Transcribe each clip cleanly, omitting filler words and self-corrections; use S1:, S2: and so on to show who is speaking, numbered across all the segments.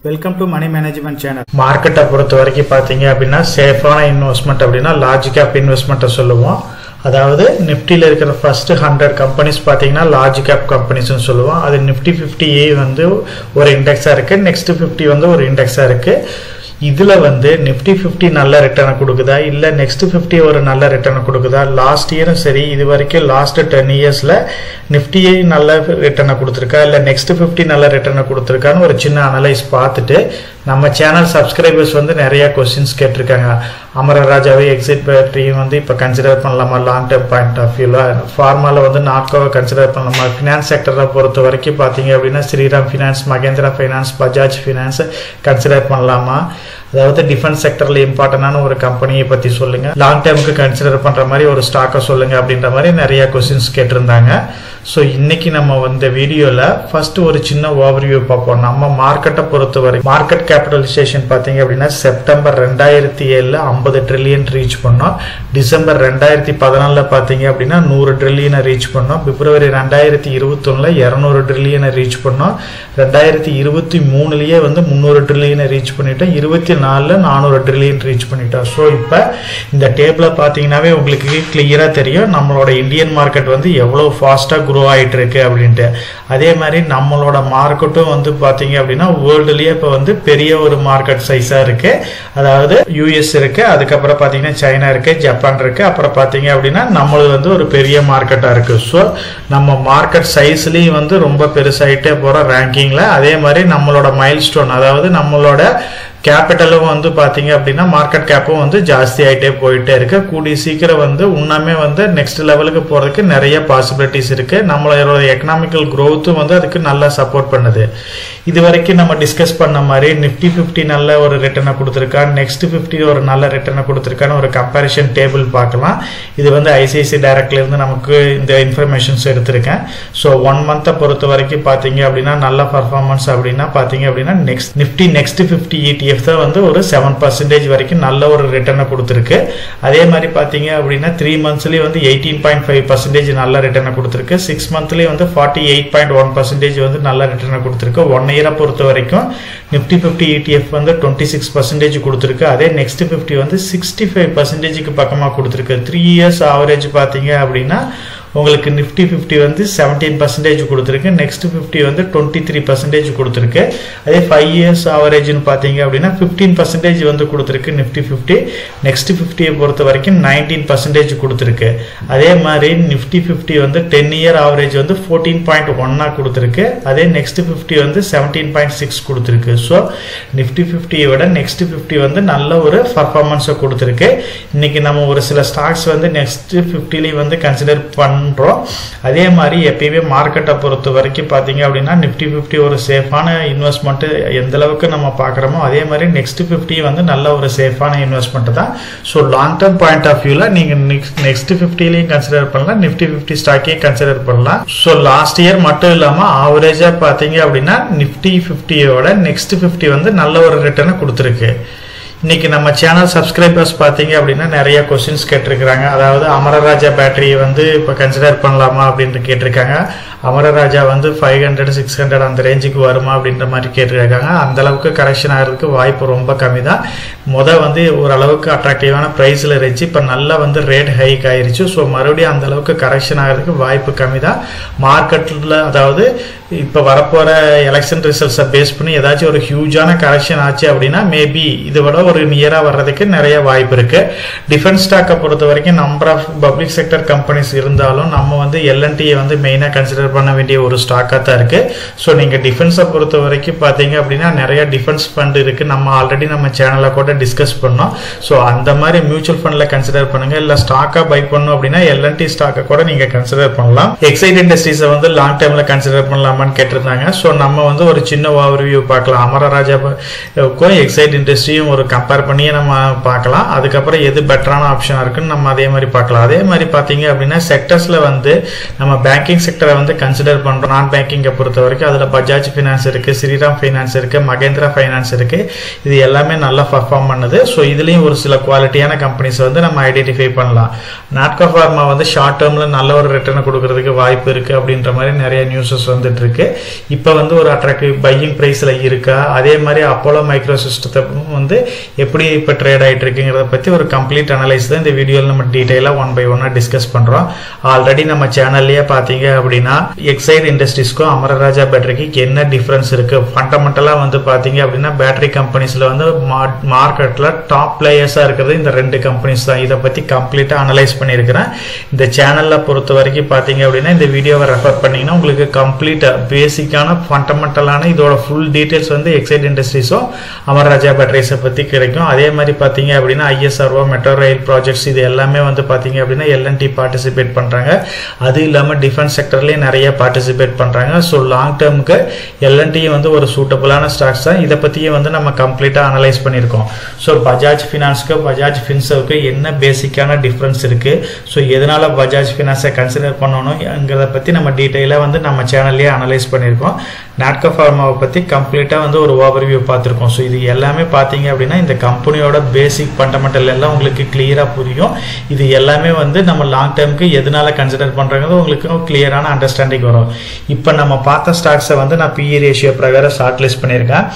S1: Welcome to money management channel.
S2: மார்க்கெட்டை பொறுத்த வரைக்கும் பார்த்தீங்க அப்படின்னா சேஃபான இன்வெஸ்ட்மெண்ட் அப்படின்னா லார்ஜ் கேப் இன்வெஸ்ட்மெண்ட்டை சொல்லுவோம். அதாவது நிஃப்டியில் இருக்கிற ஃபர்ஸ்ட் 100 கம்பெனிஸ் பார்த்தீங்கன்னா லார்ஜ் கேப் கம்பெனிஸ்னு சொல்லுவோம். அது நிஃப்டி 50A வந்து ஒரு இண்டெக்ஸாக இருக்குது, நெக்ஸ்ட் 50 வந்து ஒரு இண்டெக்ஸாக இருக்குது. இதில் வந்து நிஃப்டி 50 நல்ல ரிட்டர்னை கொடுக்குதா, இல்லை நெக்ஸ்ட் 50 ஒரு நல்ல ரிட்டர்னை கொடுக்குதா? லாஸ்ட் இயரும் சரி, இது வரைக்கும் லாஸ்ட் 10 இயர்ஸில் நிஃப்டியே நல்ல ரிட்டர்னை கொடுத்துருக்கா, இல்லை நெக்ஸ்ட் 50 நல்ல ரிட்டர்னை கொடுத்துருக்கான்னு ஒரு சின்ன அனலைஸ் பார்த்துட்டு நம்ம சேனல் சப்ஸ்கிரைபர்ஸ் வந்து நிறைய கொஸ்டின்ஸ் கேட்டிருக்காங்க. அமரராஜாவே எக்ஸிட் பேட்டரியும் வந்து இப்போ கன்சிடர் பண்ணலாமா லாங் டேர்ம் பாயிண்ட் ஆஃப் வியூவில், ஃபார்மாவில் வந்து நாட்கோவை கன்சிடர் பண்ணலாமா, ஃபினான்ஸ் செக்டரை பொறுத்த வரைக்கும் பார்த்தீங்க அப்படின்னா Shriram finance, Mahindra finance, Bajaj finance consider பண்ணலாமா, அதாவது டிஃபென்ஸ் செக்டரில் இம்பார்ட்டண்டான ஒரு கம்பெனியை பற்றி சொல்லுங்கள், லாங் டேர்முக்கு கன்சிடர் பண்ணுற மாதிரி ஒரு ஸ்டாக்கை சொல்லுங்கள் அப்படின்ற மாதிரி நிறைய கொஸ்டின்ஸ் கேட்டிருந்தாங்க. ஸோ இன்னைக்கு நம்ம இந்த வீடியோவில் ஃபர்ஸ்ட் ஒரு சின்ன ஓவர்வியூ பார்ப்போம். நம்ம மார்க்கெட்டை பொறுத்தவரை மார்க்கெட் கேபிட்டலைசேஷன் பார்த்தீங்க அப்படின்னா செப்டம்பர் 2007 50 ட்ரில்லியன் ரீச் பண்ணோம். டிசம்பர் 2014 பார்த்தீங்க அப்படின்னா 100 ட்ரில்லியனை ரீச் பண்ணோம். பிப்ரவரி 2021 200 ட்ரில்லியனை ரீச் பண்ணோம். 2023 வந்து 300 ட்ரில்லியனை ரீச் பண்ணிட்டோம். 24 400 ட்ரில்லியன் ரீச் பண்ணிட்டோம். ஸோ இப்போ இந்த டேபிளை பார்த்தீங்கன்னாவே உங்களுக்கு கிளியராக தெரியும் நம்மளோட இந்தியன் மார்க்கெட் வந்து எவ்வளோ ஃபாஸ்ட்டாக க்ரோ ஆகிட்டு இருக்கு அப்படின்ட்டு. அதே மாதிரி நம்மளோட மார்க்கெட்டும் வந்து பார்த்தீங்க அப்படின்னா வேர்ல்டுலேயே இப்போ வந்து பெரிய ஒரு மார்க்கெட் சைஸாக இருக்கு. அதாவது யூஎஸ் இருக்கு, அதுக்கப்புறம் பார்த்தீங்கன்னா சைனா இருக்கு, ஜப்பான் இருக்கு, அப்புறம் பார்த்தீங்க அப்படின்னா நம்மளது வந்து ஒரு பெரிய மார்க்கெட்டாக இருக்கு. ஸோ நம்ம மார்க்கெட் சைஸ்லேயும் வந்து ரொம்ப பெருசாகிட்டே போகிற ரேங்கிங்கில். அதே மாதிரி நம்மளோட மைல் ஸ்டோன், அதாவது நம்மளோட கேபிட்டலும் வந்து பார்த்தீங்க அப்படின்னா மார்க்கெட் கேப்பும் வந்து ஜாஸ்தி ஆகிட்டே போயிட்டே இருக்கு. கூடிய சீக்கிரம் வந்து இன்னுமே வந்து நெக்ஸ்ட் லெவலுக்கு போகிறதுக்கு நிறைய பாசிபிலிட்டிஸ் இருக்கு. நம்மளோட எக்கனாமிக்கல் க்ரோத்தும் வந்து அதுக்கு நல்லா சப்போர்ட் பண்ணுது. இது வரைக்கும் நம்ம டிஸ்கஸ் பண்ண மாதிரி நிஃப்டி 50 நல்ல ஒரு ரிட்டர்னை கொடுத்துருக்கா, நெக்ஸ்ட் 50 ஒரு நல்ல ரிட்டர்னை கொடுத்துருக்கான்னு ஒரு கம்பேரிஷன் டேபிள் பார்க்கலாம். இது வந்து ஐசிஐசி டைரக்ட்ல இருந்து நமக்கு இந்த இன்ஃபர்மேஷன்ஸ் எடுத்திருக்கேன். ஸோ 1 மந்த்தை பொறுத்த வரைக்கும் பார்த்தீங்க அப்படின்னா நல்ல பர்ஃபார்மன்ஸ் அப்படின்னா பார்த்தீங்க அப்படின்னா நிஃப்டி நெக்ஸ்ட் 50 ETF தான் வந்து ஒரு 7% வரைக்கும் நல்ல ஒரு ரிட்டர்னை கொடுத்துருக்கு. அதே மாதிரி பார்த்தீங்க அப்படின்னா 3 மந்த்ஸ்லேயே வந்து 18.5% நல்ல ரிட்டர்னை கொடுத்துருக்கு. 6 மந்த்லேயே வந்து 48.1% வந்து நல்ல ரிட்டர்னை கொடுத்துருக்கு. 1 இயரை பொறுத்த வரைக்கும் நிஃப்டி 50 ETF வந்து 26% கொடுத்துருக்கு. அதே நெக்ஸ்ட் 50 வந்து 65%க்கு பக்கமாக கொடுத்துருக்கு. 3 இயர்ஸ் ஆவரேஜ் பார்த்தீங்க அப்படின்னா உங்களுக்கு நிஃப்டி 50 வந்து 17% கொடுத்துருக்கு, நெக்ஸ்ட் 50 வந்து 23% கொடுத்துருக்கு. அதே 5 இயர்ஸ் ஆவரேஜ்னு பார்த்தீங்க அப்படின்னா 15% வந்து கொடுத்துருக்கு நிஃப்டி 50. நெக்ஸ்ட் 50 பொறுத்த வரைக்கும் 19% கொடுத்துருக்கு. அதே மாதிரி நிஃப்டி 50 வந்து 10 இயர் ஆவரேஜ் வந்து 14.1 கொடுத்துருக்கு. அதே நெக்ஸ்ட் 50 வந்து 17.6 கொடுத்துருக்கு. ஸோ நிஃப்டி 50 விட நெக்ஸ்ட் 50 வந்து நல்ல ஒரு பர்ஃபார்மன்ஸை கொடுத்துருக்கு. இன்னைக்கு நம்ம ஒரு சில ஸ்டாக்ஸ் வந்து நெக்ஸ்ட் 50 வந்து கன்சிடர் பண்றோம். அதே மாதிரி எப்பயுமே மார்க்கெட்டை பொறுத்த வரைக்கும் பார்த்தீங்க அப்படின்னா நிஃப்டி 50 ஒரு சேஃபான இன்வெஸ்ட்மெண்ட் எந்த அளவுக்கு நம்ம பார்க்குறோமோ அதே மாதிரி நெக்ஸ்ட் 50 வந்து நல்ல ஒரு சேஃபான இன்வெஸ்ட்மெண்ட் தான். So long term point of வியூவில் நீங்கள் நெக்ஸ்ட் 50லையும் கன்சிடர் பண்ணலாம், நிஃப்டி 50 ஸ்டாக்கையும் கன்சிடர் பண்ணலாம். ஸோ லாஸ்ட் இயர் மட்டும் இல்லாமல் ஆவரேஜாக பார்த்தீங்க அப்படின்னா நிஃப்டி 50யோட நெக்ஸ்ட் 50 வந்து நல்ல ஒரு ரிட்டர்னை கொடுத்துருக்கு. இன்னைக்கு நம்ம சேனல் சப்ஸ்கிரைபர்ஸ் பார்த்தீங்க அப்படின்னா நிறைய கொஸ்டின்ஸ் கேட்டிருக்கிறாங்க. அதாவது அமரராஜா பேட்டரியை வந்து இப்போ கன்சிடர் பண்ணலாமா அப்படின்ட்டு கேட்டிருக்காங்க. அமரராஜா வந்து 500 600 அந்த ரேஞ்சுக்கு வருமா அப்படின்ற மாதிரி கேட்டிருக்காங்க. அந்த அளவுக்கு கரெக்ஷன் ஆகிறதுக்கு வாய்ப்பு ரொம்ப கம்மி தான். வந்து ஓரளவுக்கு அட்ராக்டிவான ப்ரைஸில் இருந்துச்சு, இப்போ நல்லா வந்து ரேட் ஹைக் ஆயிருச்சு. ஸோ மறுபடியும் அந்த அளவுக்கு கரெக்ஷன் ஆகிறதுக்கு வாய்ப்பு கம்மி தான். மார்க்கெட்டில் அதாவது இப்போ வரப்போகிற எலெக்ஷன் ரிசல்ட்ஸை பேஸ் பண்ணி ஏதாச்சும் ஒரு ஹியூஜான கரெக்ஷன் ஆச்சு அப்படின்னா மேபி இதை விட ஒரு நியராக வர்றதுக்கு நிறைய வாய்ப்பு இருக்கு. டிஃபென்ஸ் ஸ்டாக்கை பொறுத்த வரைக்கும் number of public sector companies இருந்தாலும் நம்ம வந்து எல்என்டியை வந்து மெயினாக கன்சிடர் பண்ண வேண்டிய ஒரு ஸ்டாக்காக தான் இருக்கு. ஸோ நீங்கள் டிஃபென்ஸை பொறுத்த வரைக்கும் பார்த்தீங்க அப்படின்னா நிறைய டிஃபென்ஸ் ஃபண்ட் இருக்கு. நம்ம ஆல்ரெடி நம்ம சேனலில் கூட டிஸ்கஸ் பண்ணோம். ஸோ அந்த மாதிரி மியூச்சுவல் ஃபண்டில் கன்சிடர் பண்ணுங்க. இல்லை ஸ்டாக்காக பை பண்ணணும் அப்படின்னா எல்என்டி ஸ்டாக்கை கூட நீங்கள் கன்சிடர் பண்ணலாம். எக்ஸைட் இண்டஸ்ட்ரீஸை வந்து லாங் டேர்மில் கன்சிடர் பண்ணலாமான்னு கேட்டிருந்தாங்க. ஸோ நம்ம வந்து ஒரு சின்ன ஓவர்வியூ பார்க்கலாம். அமரராஜாவுக்கும் எக்ஸைட் இண்டஸ்ட்ரியும் ஒரு கம்பேர் பண்ணியே நம்ம பார்க்கலாம். அதுக்கப்புறம் எது பெட்டரான ஆப்ஷனாக இருக்குன்னு நம்ம அதே மாதிரி பார்க்கலாம். அதே மாதிரி பார்த்தீங்க அப்படின்னா செக்டர்ஸில் வந்து நம்ம பேங்கிங் செக்டரை வந்து கன்சிடர் பண்ணுறோம். நான் பேங்கிங்கை பொறுத்த வரைக்கும் அதில் பஜாஜ் ஃபினான்ஸ் இருக்குது, ஸ்ரீராம் ஃபைனான்ஸ் இருக்குது, மகேந்திரா ஃபைனான்ஸ் இருக்குது. இது எல்லாமே நல்லா பர்ஃபார்ம் பண்ணுது. ஸோ இதுலேயும் ஒரு சில குவாலிட்டியான கம்பெனிஸ் வந்து நம்ம ஐடென்டிஃபை பண்ணலாம். நாட்கோ ஃபார்மா வந்து ஷார்ட் டேர்மில் நல்ல ஒரு ரிட்டர்னை கொடுக்கறதுக்கு வாய்ப்பு இருக்குது அப்படின்ற மாதிரி நிறைய நியூஸஸ் வந்துட்டு இருக்கு. இப்போ வந்து ஒரு அட்ராக்டிவ் பையிங் ப்ரைஸில் இருக்கா, அதே மாதிரி அப்போலோ மைக்ரோ சிஸ்டத்தை வந்து எப்படி இப்போ ட்ரேட் ஆகிட்டு இருக்குங்கிறத பற்றி ஒரு கம்ப்ளீட் அனலைஸ் தான் இந்த வீடியோவில் நம்ம டீட்டெயிலாக ஒன் பை ஒன்னாக டிஸ்கஸ் பண்ணுறோம். ஆல்ரெடி நம்ம சேனல்லையே பார்த்தீங்க அப்படின்னா எக்ஸைட் இண்டஸ்ட்ரீஸ்க்கும் அமரராஜா பேட்டரிக்கு என்ன டிஃப்ரென்ஸ் இருக்குது, ஃபண்டமெண்டலாக வந்து பார்த்தீங்க அப்படின்னா பேட்டரி கம்பெனிஸில் வந்து மார்க்கெட்டில் டாப் பிளேயர்ஸாக இருக்கிறது இந்த ரெண்டு கம்பெனிஸ் தான். இதை பற்றி கம்ப்ளீட்டாக அனலைஸ் பண்ணியிருக்கிறேன். இந்த சேனலில் பொறுத்த வரைக்கும் பார்த்தீங்க அப்படின்னா இந்த வீடியோவை ரெஃபர் பண்ணிங்கன்னா உங்களுக்கு கம்ப்ளீட்டாக பேசிக்கான ஃபண்டமெண்டலான இதோட ஃபுல் டீட்டெயில்ஸ் வந்து எக்ஸைட் இண்டஸ்ட்ரீஸும் அமரராஜா பேட்டரிஸை பற்றி கிடைக்கும். அதே மாதிரி பார்த்தீங்க அப்படின்னா ஐஎஸ்ஆர்ஓ, மெட்ரோ ரயில் ப்ராஜெக்ட்ஸ் இது எல்லாமே வந்து பார்த்தீங்க அப்படின்னா எல்என்டி பார்ட்டிசிபேட் பண்ணுறாங்க. அது இல்லாமல் டிஃபென்ஸ் செக்டர்லேயும் நிறைய பார்ட்டிசிபேட் பண்ணுறாங்க. ஸோ லாங் டேர்முக்கு எல்என்டியும் வந்து ஒரு சூட்டபுளான ஸ்டாக்ஸ் தான். இதை பற்றியும் வந்து நம்ம கம்ப்ளீட்டாக அனலைஸ் பண்ணியிருக்கோம். ஸோ பஜாஜ் ஃபினான்ஸ்க்கு பஜாஜ் ஃபின்சர்வுக்கு என்ன பேசிக்கான டிஃப்ரென்ஸ் இருக்குது, ஸோ எதனால் பஜாஜ் ஃபினான்ஸை கன்சிடர் பண்ணணுங்கிறத பற்றி நம்ம டீட்டெயிலாக வந்து நம்ம சேனல்லேயே அனலைஸ் பண்ணியிருக்கோம். நாட்கோ ஃபார்மாவை பற்றி கம்ப்ளீட்டாக வந்து ஒரு ஓவர்வியூ பார்த்துருக்கோம். ஸோ இது எல்லாமே பார்த்தீங்க அப்படின்னா இந்த கம்பெனியோட பேசிக் ஃபண்டமெண்டல் எல்லாம் உங்களுக்கு கிளியராக புரியும். இது எல்லாமே வந்து நம்ம லாங் டேர்முக்கு எதனால கன்சிடர் பண்ணுறாங்கிறது உங்களுக்கு கிளியரான அண்டர்ஸ்டாண்டிங் வரும். இப்போ நம்ம பார்த்த ஸ்டாக்ஸை வந்து நான் பிஇ ரேஷியோ பிரகாரம் ஷார்ட் லிஸ்ட் பண்ணியிருக்கேன்.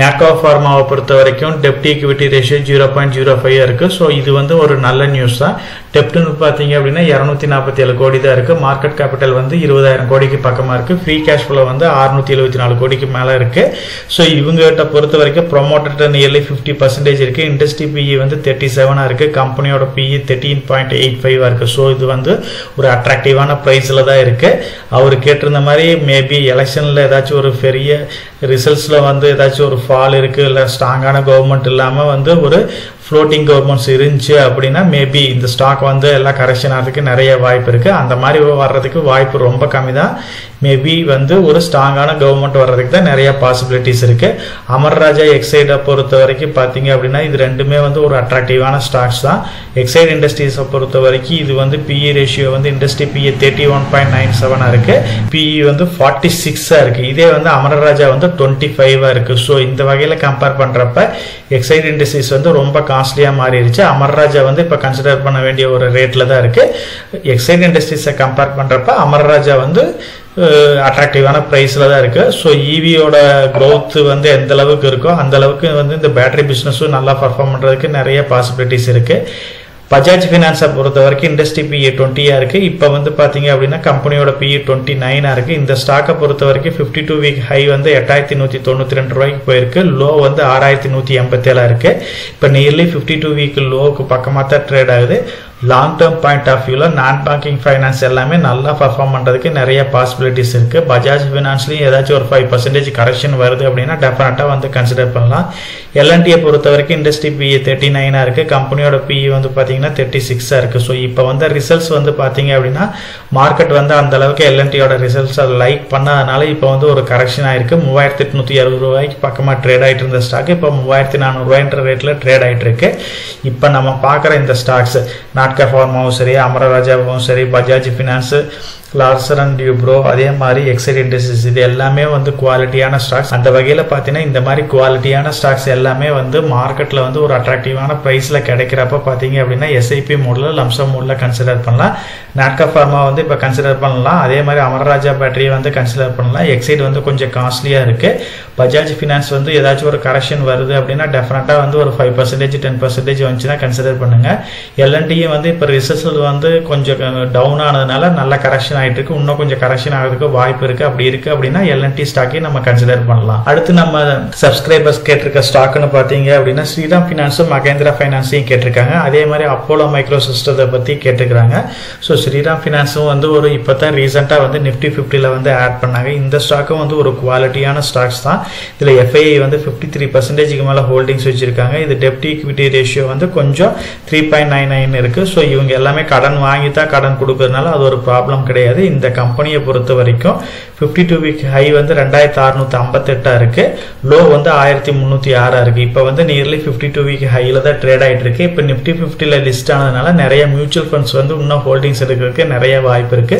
S2: நாட்கோ ஃபார்மாவை பொறுத்த வரைக்கும் டெப்ட் ஈக்விட்டி ரேஷியோ 0.05 இருக்குது. ஸோ இது வந்து ஒரு நல்ல நியூஸ் தான். டெப்ட்னு பார்த்தீங்க அப்படின்னா 247 கோடி தான் இருக்குது. மார்க்கெட் கேபிட்டல் வந்து 20,000 கோடிக்கு பக்கமாக இருக்குது. ஃப்ரீ கேஷ் ஃப்ளோ வந்து 674 கோடிக்கு மேலே இருக்குது. ஸோ இவங்ககிட்ட பொறுத்த வரைக்கும் ப்ரொமோட்டட் நியர்லி 50% இருக்குது. இண்டஸ்ட்ரி பிஇ வந்து 37 இருக்குது. கம்பெனியோட பிஇ 13.85 இருக்குது. ஸோ இது வந்து ஒரு அட்ராக்டிவான ப்ரைஸில் தான் இருக்குது. அவர் கேட்டிருந்த மாதிரி மேபி எலெக்ஷனில் ஏதாச்சும் ஒரு பெரிய ரிசல்ட்ஸில் வந்து ஏதாச்சும் ஒரு ஃபால் இருக்குது, இல்லை ஸ்ட்ராங்கான கவர்மெண்ட் இல்லாமல் வந்து ஒரு ஃப்ளோட்டிங் கவர்மெண்ட்ஸ் இருந்துச்சு அப்படின்னா மேபி இந்த ஸ்டாக் வந்து எல்லாம் கரெக்ஷன் ஆகிறதுக்கு நிறைய வாய்ப்பு இருக்குது. அந்த மாதிரி வர்றதுக்கு வாய்ப்பு ரொம்ப கம்மி தான். மேபி வந்து ஒரு ஸ்ட்ராங்கான கவர்மெண்ட் வர்றதுக்கு தான் நிறைய பாசிபிலிட்டிஸ் இருக்குது. அமர்ராஜா எக்ஸைடை பொறுத்த வரைக்கும் பார்த்தீங்க அப்படின்னா இது ரெண்டுமே வந்து ஒரு அட்ராக்டிவான ஸ்டாக்ஸ் தான். எக்ஸைட் இண்டஸ்ட்ரீஸை பொறுத்த வரைக்கும் இது வந்து பிஇ ரேஷியோ வந்து இண்டஸ்ட்ரி பிஇ 31.97 இருக்குது. பிஇ வந்து 46 இருக்குது. இதே வந்து அமரராஜா வந்து 25 இருக்குது. ஸோ இந்த வகையில் கம்பேர் பண்ணுறப்ப எக்ஸைட் இண்டஸ்ட்ரீஸ் வந்து ரொம்ப காஸ்ட்லியாக மாறிடுச்சு. அமர்ராஜா வந்து இப்போ கன்சிடர் பண்ண வேண்டிய ஒரு ரேட்டில் தான் இருக்குது. எக்ஸைட் இண்டஸ்ட்ரீஸை கம்பேர் பண்ணுறப்ப அமர்ராஜா வந்து அட்ராக்டிவான ப்ரைஸில் தான் இருக்குது. ஸோ ஈவியோட க்ரோத் வந்து எந்த அளவுக்கு இருக்கோ அந்த அளவுக்கு வந்து இந்த பேட்டரி பிஸ்னஸும் நல்லா பர்ஃபார்ம் பண்ணுறதுக்கு நிறைய பாசிபிலிட்டிஸ் இருக்குது. பஜாஜ் ஃபினான்ஸை பொறுத்த வரைக்கும் இண்டஸ்ட்ரி பிஇ 20 இருக்குது. இப்போ வந்து பார்த்தீங்க அப்படின்னா கம்பெனியோட பிஇ 29 இருக்குது. இந்த ஸ்டாக்கை பொறுத்த வரைக்கும் 52 வீக் ஹை வந்து 8,192 ரூபாய்க்கு போயிருக்கு. லோ வந்து 6,187 இருக்குது. இப்போ நியர்லி 52 வீக் லோவுக்கு பக்கமாக தான் ட்ரேட் ஆகுது. லாங் டேர்ம் பாயிண்ட் ஆஃப் வியூவில் நான் பேங்கிங் ஃபைனான்ஸ் எல்லாமே நல்லா பர்ஃபார்ம் பண்ணுறதுக்கு நிறைய பாசிபிலிட்டிஸ் இருக்குது. பஜாஜ் ஃபினான்ஸ்லையும் ஏதாச்சும் ஒரு 5% கரெக்ஷன் வருது அப்படின்னா டெஃபினட்டாக வந்து கன்சிடர் பண்ணலாம். எல்என்டியை பொறுத்த வரைக்கும் இண்டஸ்ட்ரி பிஇ 39 இருக்குது. கம்பெனியோட பிஇ வந்து பார்த்தீங்கன்னா 36 இருக்குது. ஸோ இப்போ வந்து ரிசல்ட்ஸ் வந்து பார்த்தீங்க அப்படின்னா மார்க்கெட் வந்து அந்த அளவுக்கு எல்என்டியோட ரிசல்ட்ஸை லைக் பண்ணாதனால இப்போ வந்து ஒரு கரெக்ஷன் ஆயிருக்கு. 3,860 ரூபாய்க்கு பக்கமாக ட்ரேட் ஆகிட்டு இருந்த ஸ்டாக் இப்போ 3,400 ரூபாய்ன்ற ரேட்டில் ட்ரேட் ஆகிட்டு இருக்கு. இப்போ நம்ம பார்க்குற இந்த ஸ்டாக்ஸ் நாட்கோ ஃபார்மாவும் சரி, அமரராஜாவும் சரி, Bajaj finance, Larson and Toubro, அதே மாதிரி எக்ஸைட் இண்டஸ்ட்ரீஸ், இது எல்லாமே வந்து குவாலிட்டியான ஸ்டாக்ஸ். அந்த வகையில் பார்த்தீங்கன்னா இந்த மாதிரி குவாலிட்டியான ஸ்டாக்ஸ் எல்லாமே வந்து மார்க்கெட்டில் வந்து ஒரு அட்ராக்டிவான ப்ரைஸில் கிடைக்கிறப்ப பார்த்தீங்க அப்படின்னா எஸ்ஐபி மோடில் லம்சம் மோடில் கன்சிடர் பண்ணலாம். நாட்கோ ஃபார்மா வந்து இப்போ கன்சிடர் பண்ணலாம். அதே மாதிரி அமரராஜா பேட்டரியை வந்து கன்சிடர் பண்ணலாம். எக்ஸைட் வந்து கொஞ்சம் காஸ்ட்லியாக இருக்குது. பஜாஜ் ஃபினான்ஸ் வந்து ஏதாச்சும் ஒரு கரெக்ஷன் வருது அப்படின்னா டெஃபினட்டாக வந்து ஒரு 5% 10% வந்துச்சுன்னா கன்சிடர் பண்ணுங்கள். எல்என்டியும் வந்து இப்போ ரிசல்ட் வந்து கொஞ்சம் டவுன் ஆனதுனால நல்ல கரெக்ஷன் ஆயிட்டு இருக்கு. இன்னும் கொஞ்சம் கரெக்ஷன் ஆகிறதுக்கு வாய்ப்பு இருக்கு. அப்படி இருக்கு அப்படின்னா எல்என்டி ஸ்டாக்கையும் நம்ம கன்சிடர் பண்ணலாம். அடுத்து நம்ம சப்ஸ்கிரைபர்ஸ் கேட்டிருக்க ஸ்டாக்னு பார்த்தீங்க அப்படின்னா ஸ்ரீராம் ஃபினான்ஸும் மகேந்திரா ஃபைனான்ஸையும் கேட்டிருக்காங்க. அதே மாதிரி அப்போலோ மைக்ரோ சிஸ்டத்தை பற்றி கேட்டுக்கிறாங்க. ஸோ ஸ்ரீராம் ஃபினான்ஸும் வந்து ஒரு இப்போ தான் ரீசெண்டாக வந்து நிஃப்டி 50ல் வந்து ஆட் பண்ணாங்க. இந்த ஸ்டாக்கும் வந்து ஒரு குவாலிட்டியான ஸ்டாக்ஸ் தான். இதில் எஃப்ஐஐ வந்து 53%க்கு மேலே ஹோல்டிங்ஸ் வச்சிருக்காங்க. இது டெப்ட் ஈக்விட்டி ரேஷியோ வந்து கொஞ்சம் 3.99 இருக்கு. ஸோ இவங்க எல்லாமே கடன் வாங்கி தான் கடன் கொடுக்கறதுனால அது ஒரு ப்ராப்ளம் கிடையாது. முடியாது. இந்த கம்பெனியை பொறுத்த வரைக்கும் 52 வீக் ஹை வந்து 2658 இருக்கு, லோ வந்து 1306 இருக்கு. இப்போ வந்து நியர்லி 52 வீக் ஹைல தான் ட்ரேட் ஆயிட்டு இருக்கு. இப்போ நிஃப்டி 50ல லிஸ்ட் ஆனதுனால நிறைய மியூச்சுவல் ஃபண்ட்ஸ் வந்து இன்னும் ஹோல்டிங்ஸ் எடுக்கிறதுக்கு நிறைய வாய்ப்பு இருக்கு.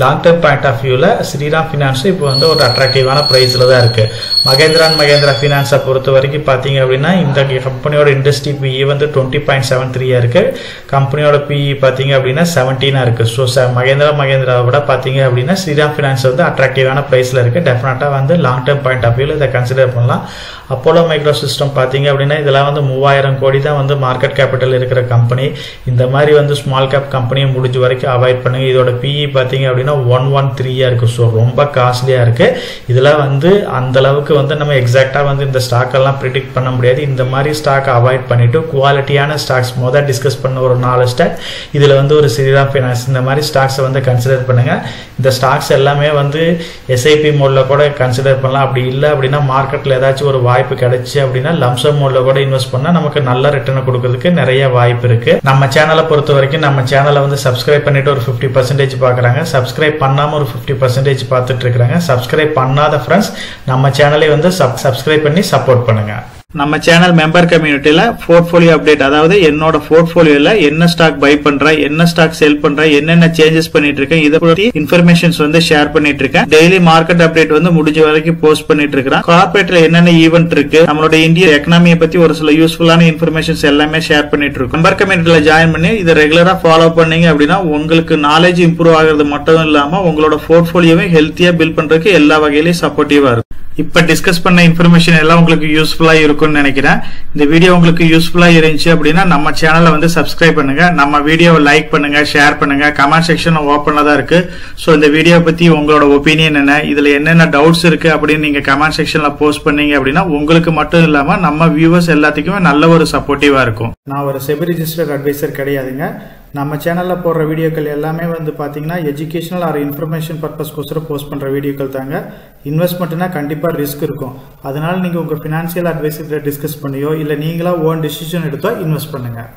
S2: லாங் டர்ம் பாயிண்ட் ஆஃப் வியூல ஸ்ரீராம் ஃபினான்ஸ் இப்போ வந்து ஒரு அட்ராக்டிவான பிரைஸ்ல தான் இருக்கு. மகேந்திரா அண்ட் மகேந்திரா ஃபினான்ஸை பொறுத்த வரைக்கும் பாத்தீங்க அப்படின்னா இந்த கம்பெனியோட இண்டஸ்ட்ரி பிஇ வந்து 20.73 இருக்கு, கம்பெனியோட பிஇ பாத்தீங்க அப்படின்னா 17 இருக்கு. ஸோ மகேந்திராவை விட பாத்தீங்க அப்படின்னா ஸ்ரீராம் ஃபினான்ஸ் வந்து அட்ராக்டிவான பிரைஸ்ல இருக்கு. டெஃபினட்டா வந்து லாங் டர்ம் பாயிண்ட் ஆஃப் வியூல இதை கன்சிடர் பண்ணலாம். அப்போலோ மைக்ரோ சிஸ்டம் பாத்தீங்க அப்படின்னா இதெல்லாம் வந்து 3000 கோடி தான் வந்து மார்க்கெட் கேபிட்டல் இருக்கிற கம்பெனி. இந்த மாதிரி வந்து ஸ்மால் கேப் கம்பெனியை முடிஞ்ச வரைக்கும் அவாய்ட் பண்ணுங்க. இதோட பிஇ பாத்தீங்க அப்படின்னா 113 இருக்கு. ஸோ ரொம்ப காஸ்ட்லியா இருக்கு. இதுல வந்து அந்த அளவுக்கு வந்து நம்ம எக்ஸாக்டா வந்து இந்த ஸ்டாக் எல்லாம் ப்ரிடிக்ட் பண்ண முடியாது. இந்த மாதிரி ஸ்டாக் அவாய்ட் பண்ணிட்டு குவாலிட்டியான ஸ்டாக்ஸ் முதல் டிஸ்கஸ் பண்ண ஒரு 4 ஸ்டாக் இதுல வந்து ஒரு ஸ்ரீராம் ஃபைனான்ஸ் இந்த மாதிரி ஸ்டாக்ஸ் வந்து கன்சிடர் பண்ணுங்க. இந்த ஸ்டாக்ஸ் எல்லாமே வந்து எஸ்ஐபி மோட்ல கூட கன்சிடர் பண்ணலாம். அப்படி இல்லை அப்படின்னா மார்க்கெட்ல ஏதாச்சும் ஒரு வாய்ப்பு கிடைச்சு அப்படின்னா லம்சம் மோட்ல கூட இன்வெஸ்ட் பண்ணா நமக்கு நல்ல ரிட்டர்ன் கொடுக்கிறதுக்கு நிறைய வாய்ப்பு இருக்கு. நம்ம சேனலை பொறுத்த வரைக்கும் நம்ம சேனலை வந்து சப்ஸ்கிரைப் பண்ணிட்டு ஒரு 50% பாக்குறாங்க, சப்ஸ்கிரைப் பண்ணாம ஒரு 50% பார்த்துட்டு இருக்காங்க. சப்ஸ்கிரைப் பண்ணாத ஃப்ரெண்ட்ஸ் நம்ம சேனலை வந்து சப்ஸ்கிரைப் பண்ணி சப்போர்ட் பண்ணுங்க. நம்ம சேனல் மெம்பர் கம்யூனிட்டியில போர்ட்ஃபோலியோ அப்டேட், அதாவது என்னோட போர்ட்ஃபோலியோல என்ன ஸ்டாக் பை பண்றேன், என்ன ஸ்டாக் செல் பண்றேன், என்னென்ன சேஞ்சஸ் பண்ணிட்டு இருக்கேன், இதை பத்தி இன்ஃபர்மேஷன்ஸ் வந்து ஷேர் பண்ணிட்டு இருக்கேன். டெய்லி மார்க்கெட் அப்டேட் வந்து முடிஞ்ச வரைக்கும் போஸ்ட் பண்ணிட்டு இருக்கேன். கார்பரேட்ல என்னென்ன ஈவென்ட் இருக்கு, நம்மளோட இந்தியன் எக்கனாமியை பத்தி ஒரு சில யூஸ்ஃபுல்லான இன்ஃபர்மேஷன்ஸ் எல்லாமே ஷேர் பண்ணிட்டு இருக்கோம். மெம்பர் கம்யூனிட்டியில ஜாயின் பண்ணி இதை ரெகுலரா ஃபாலோ பண்ணீங்க அப்படின்னா உங்களுக்கு நாலேஜ் இம்ப்ரூவ் ஆகிறது மட்டும் இல்லாம உங்களோட போர்ட்ஃபோலியோவை ஹெல்த்தியா பில்ட் பண்றதுக்கு எல்லா வகையிலையும் சப்போர்ட்டிவா இருக்கும். இப்ப டிஸ்கஸ் பண்ண இன்ஃபர்மேஷன் எல்லாம் உங்களுக்கு யூஸ்ஃபுல்லா இருக்கும்னு நினைக்கிறேன். இந்த வீடியோ உங்களுக்கு யூஸ்ஃபுல்லா இருந்துச்சு அப்படின்னா நம்ம சேனலை வந்து சப்ஸ்கிரைப் பண்ணுங்க, நம்ம வீடியோவை லைக் பண்ணுங்க, ஷேர் பண்ணுங்க. கமெண்ட் செக்ஷன் ஓப்பன்ல தான் இருக்கு. சோ இந்த வீடியோ பத்தி உங்களோட ஒப்பீனியன் என்ன, இதுல என்னென்ன டவுட்ஸ் இருக்கு அப்படின்னு நீங்க கமெண்ட் செக்ஷன்ல போஸ்ட் பண்ணீங்க அப்படின்னா உங்களுக்கு மட்டும் இல்லாம நம்ம வியூவர்ஸ் எல்லாத்துக்குமே நல்ல ஒரு சப்போர்ட்டிவா இருக்கும்.
S1: நான் ஒரு செபி ரிஜிஸ்டர்ட் அட்வைசர் கிடையாதுங்க. நம்ம சேனலில் போடுற வீடியோக்கள் எல்லாமே வந்து பார்த்தீங்கன்னா எஜுகேஷனல் ஆர் இன்ஃபர்மேஷன் பர்பஸ்க்கோசரம் போஸ்ட் பண்ணுற வீடியோக்கள் தாங்க. இன்வெஸ்ட்மெண்ட்னா கண்டிப்பாக ரிஸ்க் இருக்கும். அதனால நீங்கள் உங்கள் ஃபினான்ஷியல் அட்வைசர்கிட்ட டிஸ்கஸ் பண்ணியோ இல்லை நீங்களா ஓன் டிசிஷன் எடுத்தோ இன்வெஸ்ட் பண்ணுங்கள்.